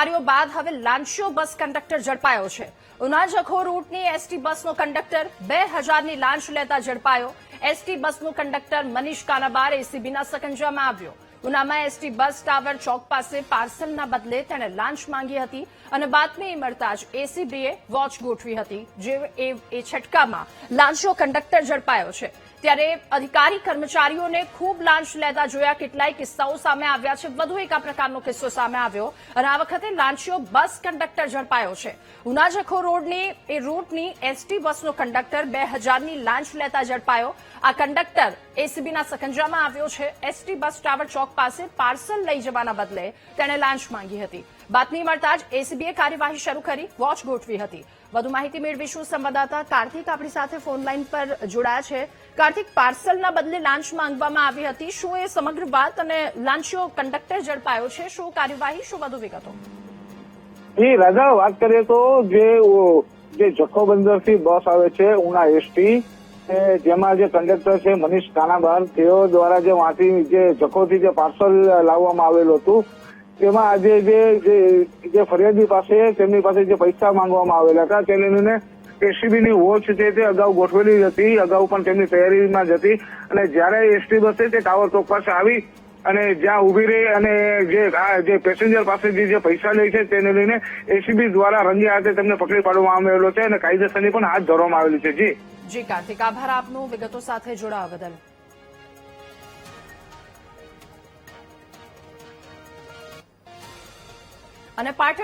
કાર્યો બાદ હવે લાંચો બસ કંડક્ટર ઝડપાયો છે। ઉના જખો રૂટની એસટી બસનો કંડક્ટર 2000ની લાંચ લેતા ઝડપાયો। એસટી બસનો કંડક્ટર મનીષ કાનાબાર એસીબીના સકંજામાં આવ્યો। ઉનામાં એસટી બસ ટાવર ચોક પાસે પાર્સલના બદલે તેણે લાંચ માંગી હતી અને બાતમી મળતા જ એસીબીએ વોચ ગોઠવી હતી। જે એ છટકામાં લાંચો કંડક્ટર ઝડપાયો છે। ત્યારે અધિકારી કર્મચારીઓને ખૂબ લાંચ લેતા જોયા। કેટલાય કિસ્સાઓ સામે આવ્યા છે। વધુ એક આ પ્રકારનો કિસ્સો સામે આવ્યો અને આ વખતે લાંચીઓ બસ કંડક્ટર ઝડપાયો છે। ઉના જખો રૂટની એસટી બસનો કંડક્ટર 2000ની લાંચ લેતા ઝડપાયો। આ કંડક્ટર એસીબીના સકંજામાં આવ્યો છે। એસટી બસ ટાવર ચોક પાસે પાર્સલ લઈ જવાના બદલે તેણે લાંચ માંગી હતી। બાતમી મળતા જ એસીબીએ કાર્યવાહી શરૂ કરી વોચ ગોઠવી હતી। વધુ માહિતી મેળવીશું। સંવાદદાતા કાર્તિક આપણી સાથે ફોન લાઈન પર જોડાયા છે। કાર્તિક, પાર્સલના બદલે લાંચ માંગવામાં આવી હતી, શું એ સમગ્ર વાત અને લાંચીઓ કંડક્ટર ઝડપાયો છે, શું કાર્યવાહી, શું વધુ વિગતો? જી રાજા, વાત કરીએ તો જે જખો બંદરથી બસ આવે છે ઉના એસટી, જેમાં જે કંડક્ટર છે મનીષ કાનાબાર, તેઓ દ્વારા જે વાંથી જે જખોથી જે પાર્સલ લાવવામાં આવેલું હતું, તેમાં આજે જે ફરિયાદી પાસે તેમની પાસે જે પૈસા માંગવામાં આવેલા હતા તેને લઈને એસીબીની વોચ છે તે અગાઉ ગોઠવેલી હતી। અગાઉ પણ તેમની તૈયારીમાં જ હતી અને જયારે એસટી બસ છે તે ટાવર ચોક પાસે આવી અને જ્યાં ઉભી રહી અને જે પેસેન્જર પાસેથી જે પૈસા લે છે તેને લઈને એસીબી દ્વારા રંગે હાથે તેમને પકડી પાડવામાં આવેલો છે અને કાયદેસરની પણ હાથ ધરવામાં આવેલી છે। જી કાર્તિક, આભાર આપનો વિગતો સાથે જોડાવા બદલ। અને પાટણ